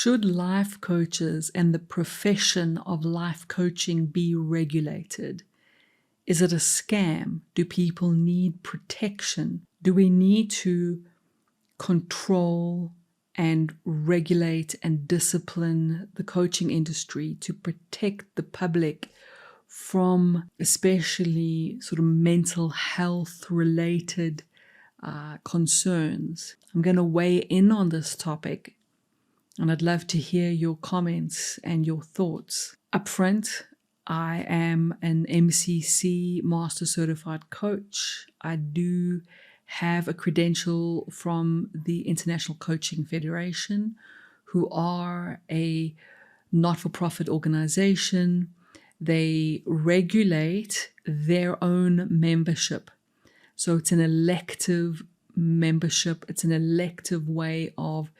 Should life coaches and the profession of life coaching be regulated? Is it a scam? Do people need protection? Do we need to control and regulate and discipline the coaching industry to protect the public from especially sort of mental health related concerns? I'm going to weigh in on this topic, and I'd love to hear your comments and your thoughts. Up front, I am an MCC Master Certified Coach. I do have a credential from the International Coaching Federation, who are a not-for-profit organization. They regulate their own membership. So it's an elective membership. It's an elective way of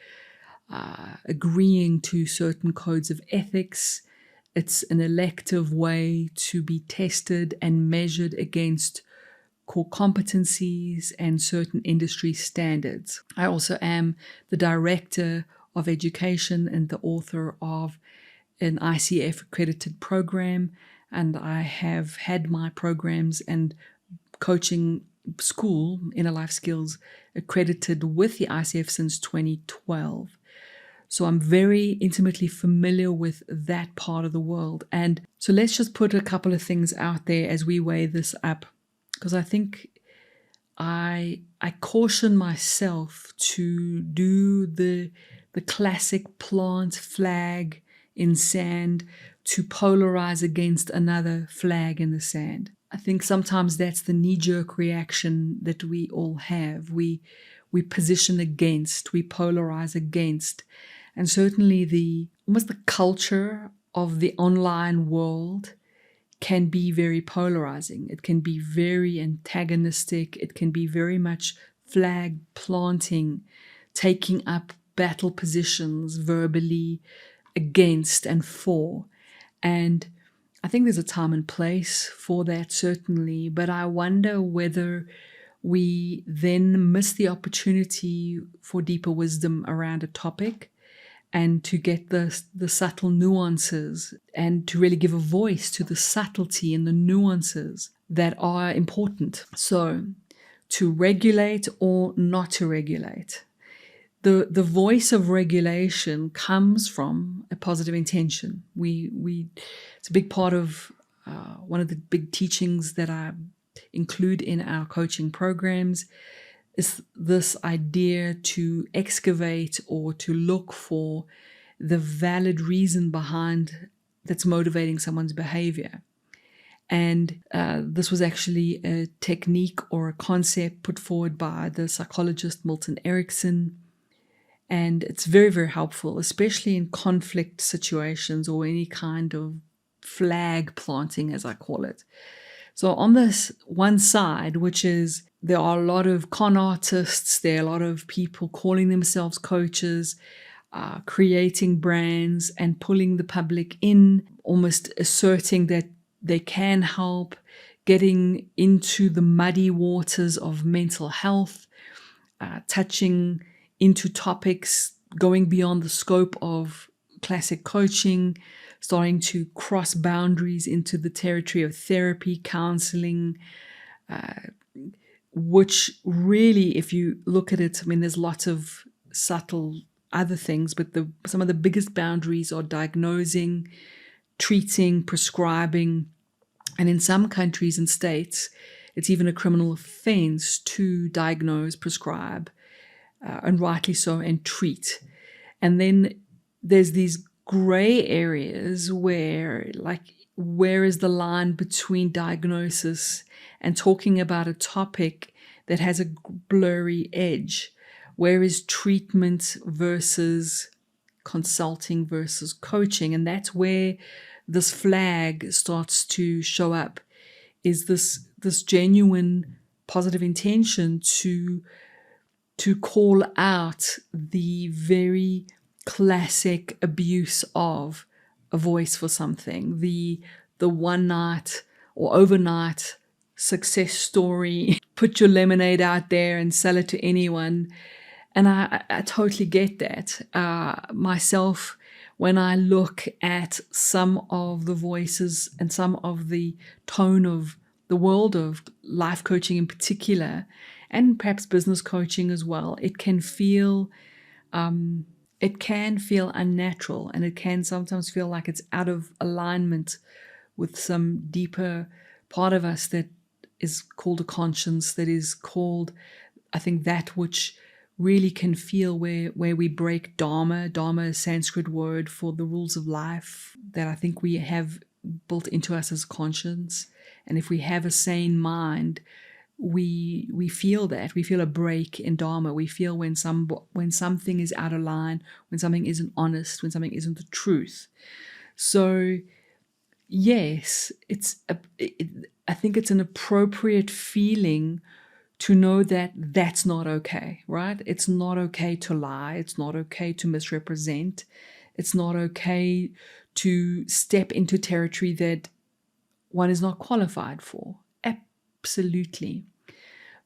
agreeing to certain codes of ethics. It's an elective way to be tested and measured against core competencies and certain industry standards. I also am the director of education and the author of an ICF accredited program, and I have had my programs and coaching school, InnerLifeSkills, accredited with the ICF since 2012. So I'm very intimately familiar with that part of the world. And so let's just put a couple of things out there as we weigh this up, because I think I caution myself to do the classic plant flag in sand to polarize against another flag in the sand. I think sometimes that's the knee-jerk reaction that we all have. We position against, we polarize against. And certainly almost the culture of the online world can be very polarizing. It can be very antagonistic. It can be very much flag planting, taking up battle positions verbally against and for. And I think there's a time and place for that, certainly, but I wonder whether we then miss the opportunity for deeper wisdom around a topic, and to get the subtle nuances and to really give a voice to the subtlety and the nuances that are important. So to regulate or not to regulate. The voice of regulation comes from a positive intention. It's a big part of one of the big teachings that I include in our coaching programs is this idea to excavate or to look for the valid reason behind that's motivating someone's behavior. And this was actually a technique or a concept put forward by the psychologist Milton Erickson. And it's very, very helpful, especially in conflict situations or any kind of flag planting, as I call it. So on this one side, which is there are a lot of con artists, there are a lot of people calling themselves coaches, creating brands and pulling the public in, almost asserting that they can help, getting into the muddy waters of mental health, touching into topics going beyond the scope of classic coaching, starting to cross boundaries into the territory of therapy, counseling, which really, if you look at it, I mean, there's lots of subtle other things, but some of the biggest boundaries are diagnosing, treating, prescribing, and in some countries and states, it's even a criminal offense to diagnose, prescribe, and rightly so, and treat. And then there's these gray areas where is the line between diagnosis and talking about a topic that has a blurry edge? Where is treatment versus consulting versus coaching? And that's where this flag starts to show up, is this genuine positive intention to call out the very classic abuse of a voice for something, the one night or overnight success story, put your lemonade out there and sell it to anyone. And I totally get that. Myself, when I look at some of the voices and some of the tone of the world of life coaching in particular, and perhaps business coaching as well, it can feel unnatural, and it can sometimes feel like it's out of alignment with some deeper part of us that is called a conscience, that is called, I think, that which really can feel where we break dharma. Dharma is a Sanskrit word for the rules of life that I think we have built into us as conscience. And if we have a sane mind, we feel that. We feel a break in dharma. We feel when something is out of line, when something isn't honest, when something isn't the truth. So yes, I think it's an appropriate feeling to know that that's not okay, right? It's not okay to lie. It's not okay to misrepresent. It's not okay to step into territory that one is not qualified for. Absolutely.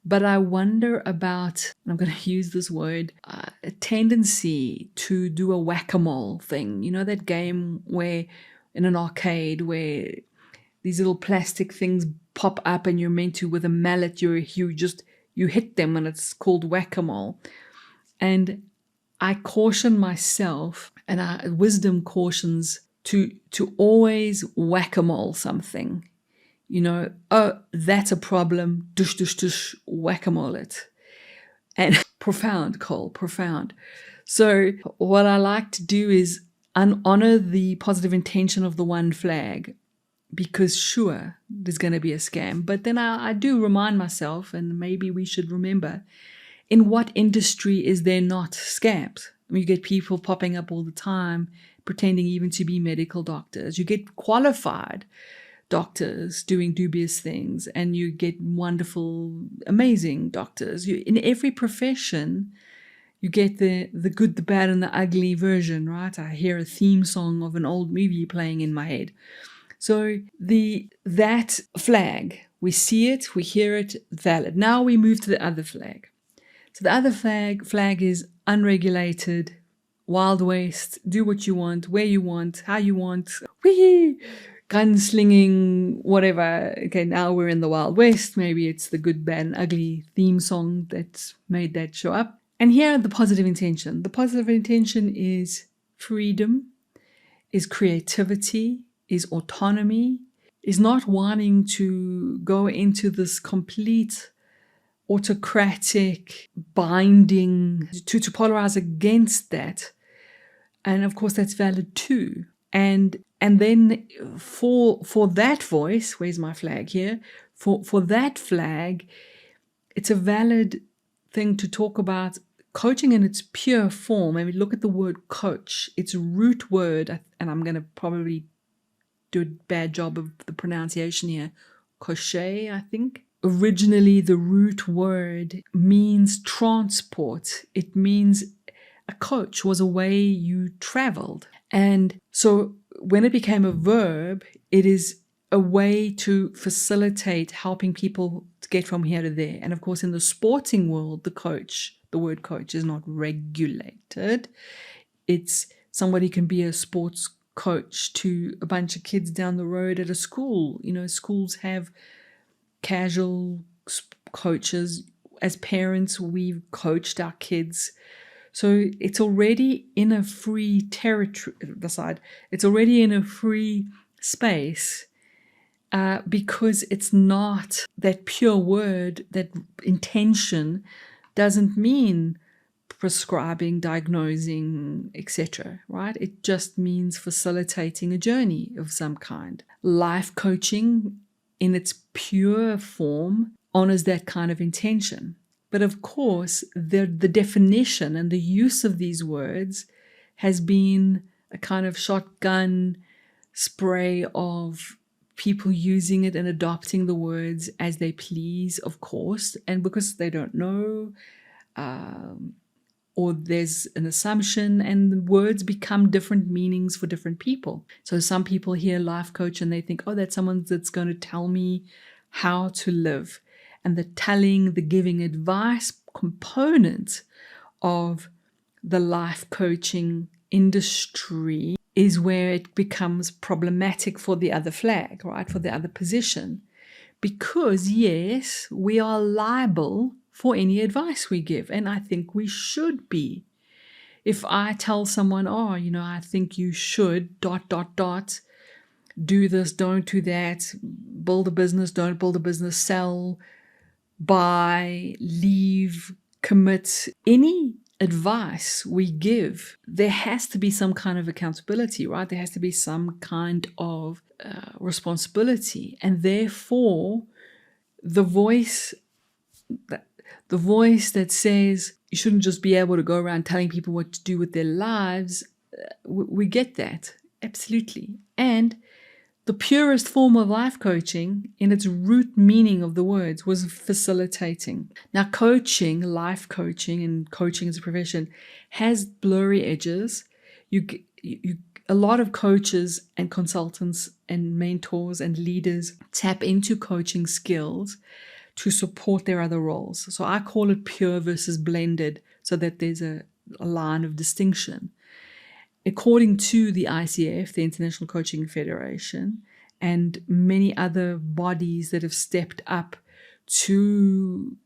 But I wonder about, I'm going to use this word, a tendency to do a whack-a-mole thing. You know that game where in an arcade where these little plastic things pop up and you're meant to, with a mallet, you hit them, and it's called whack-a-mole. And I caution myself, and wisdom cautions to always whack-a-mole something. You know, oh, that's a problem, dush, dush, dush, whack-a-mole it. And profound, Cole, profound. So what I like to do is honor the positive intention of the one flag, because sure, there's going to be a scam. But then I do remind myself, and maybe we should remember, in what industry is there not scams? I mean, you get people popping up all the time, pretending even to be medical doctors. You get qualified doctors doing dubious things, and you get wonderful, amazing doctors. In every profession, you get the good, the bad, and the ugly version, right? I hear a theme song of an old movie playing in my head. So that flag, we see it, we hear it, valid. Now we move to the other flag. So the other flag is unregulated, Wild West, do what you want, where you want, how you want, whee, gunslinging, whatever. Okay, now we're in the Wild West. Maybe it's the good, bad, and ugly theme song that's made that show up. And here, the positive intention. The positive intention is freedom, is creativity, is autonomy, is not wanting to go into this complete autocratic binding, to polarize against that. And of course, that's valid too. And then for that voice, where's my flag here? For that flag, it's a valid thing to talk about coaching in its pure form. I mean, look at the word coach. Its root word, and I'm going to probably do a bad job of the pronunciation here, crochet, I think. Originally, the root word means transport. It means a coach was a way you traveled. And so when it became a verb, it is a way to facilitate helping people to get from here to there. And of course, in the sporting world, the word coach is not regulated. It's somebody can be a sports coach to a bunch of kids down the road at a school. You know, schools have casual coaches. As parents, we've coached our kids. So it's already in a free territory, it's already in a free space because it's not that pure word, that intention doesn't mean prescribing, diagnosing, etc., right? It just means facilitating a journey of some kind. Life coaching in its pure form honors that kind of intention. But of course, the definition and the use of these words has been a kind of shotgun spray of people using it and adopting the words as they please, of course, and because they don't know, or there's an assumption, and the words become different meanings for different people. So some people hear life coach and they think, oh, that's someone that's going to tell me how to live. And the telling, the giving advice component of the life coaching industry is where it becomes problematic for the other flag, right? For the other position. Because yes, we are liable for any advice we give. And I think we should be. If I tell someone, oh, I think you should ... do this, don't do that, build a business, don't build a business, sell, buy, leave, commit, any advice we give, there has to be some kind of accountability, right? There has to be some kind of responsibility. And therefore, the voice that says you shouldn't just be able to go around telling people what to do with their lives, we get that, absolutely. And the purest form of life coaching, in its root meaning of the words, was facilitating. Now, coaching, life coaching, and coaching as a profession has blurry edges. A lot of coaches and consultants and mentors and leaders tap into coaching skills to support their other roles. So I call it pure versus blended, so that there's a line of distinction. According to the ICF, the International Coaching Federation, and many other bodies that have stepped up to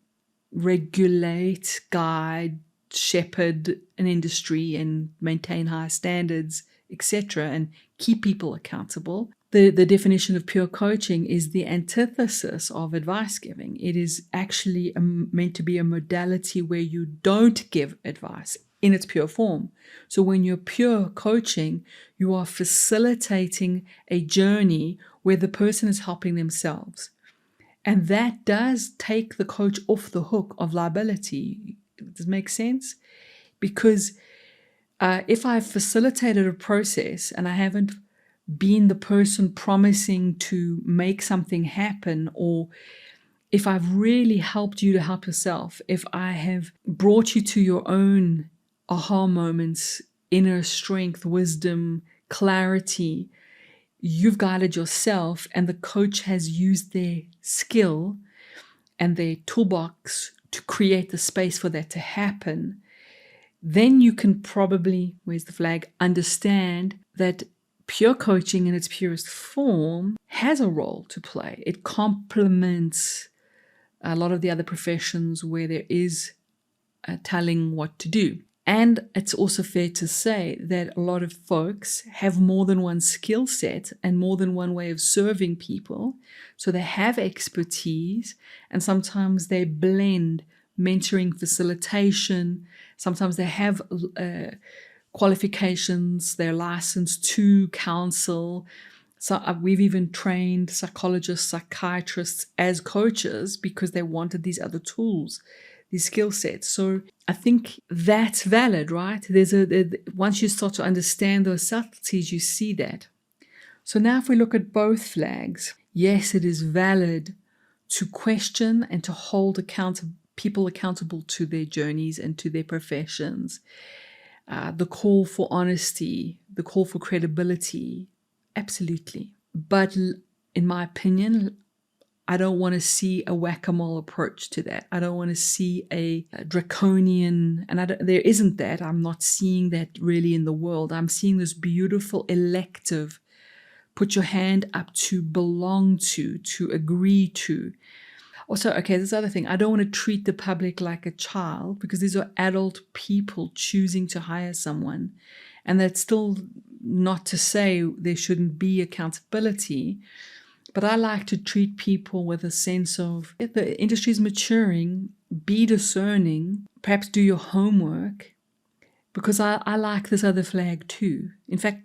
regulate, guide, shepherd an industry and maintain high standards, etc., and keep people accountable, the definition of pure coaching is the antithesis of advice giving. It is actually meant to be a modality where you don't give advice in its pure form. So when you're pure coaching, you are facilitating a journey where the person is helping themselves. And that does take the coach off the hook of liability. Does it make sense? Because if I've facilitated a process and I haven't been the person promising to make something happen, or if I've really helped you to help yourself, if I have brought you to your own aha moments, inner strength, wisdom, clarity, you've guided yourself, and the coach has used their skill and their toolbox to create the space for that to happen, then you can probably, where's the flag, understand that pure coaching in its purest form has a role to play. It complements a lot of the other professions where there is telling what to do. And it's also fair to say that a lot of folks have more than one skill set and more than one way of serving people. So they have expertise, and sometimes they blend mentoring, facilitation. Sometimes they have qualifications, they're licensed to counsel. So we've even trained psychologists, psychiatrists as coaches because they wanted these other tools, these skill sets. So I think that's valid, right? Once you start to understand those subtleties, you see that. So now if we look at both flags, yes, it is valid to question and to hold people accountable to their journeys and to their professions. The call for honesty, the call for credibility, absolutely. But in my opinion, I don't want to see a whack-a-mole approach to that. I don't want to see a draconian, and there isn't that. I'm not seeing that really in the world. I'm seeing this beautiful elective, put your hand up to, belong to agree to. Also, okay, this other thing, I don't want to treat the public like a child, because these are adult people choosing to hire someone. And that's still not to say there shouldn't be accountability. But I like to treat people with a sense of, if the industry is maturing, be discerning, perhaps do your homework, because I like this other flag too. In fact,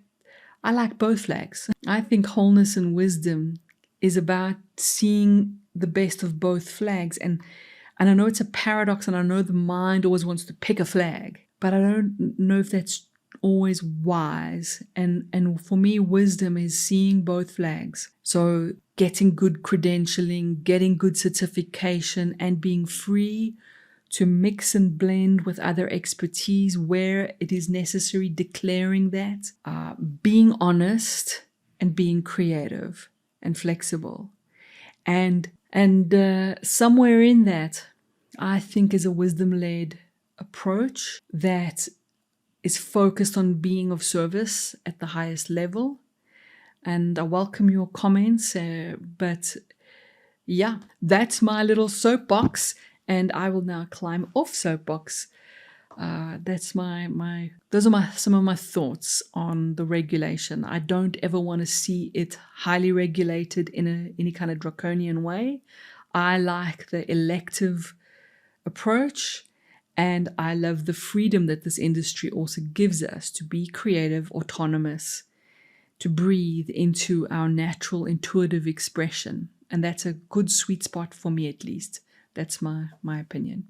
I like both flags. I think wholeness and wisdom is about seeing the best of both flags. And I know it's a paradox, and I know the mind always wants to pick a flag, but I don't know if that's always wise. And for me, wisdom is seeing both flags. So getting good credentialing, getting good certification, and being free to mix and blend with other expertise where it is necessary, declaring that, being honest and being creative and flexible. And somewhere in that, I think, is a wisdom-led approach that is focused on being of service at the highest level. And I welcome your comments, but yeah, that's my little soapbox, and I will now climb off soapbox. That's those are some of my thoughts on the regulation. I don't ever want to see it highly regulated in any kind of draconian way. I like the elective approach, and I love the freedom that this industry also gives us to be creative, autonomous, to breathe into our natural intuitive expression. And that's a good sweet spot for me, at least. That's my opinion.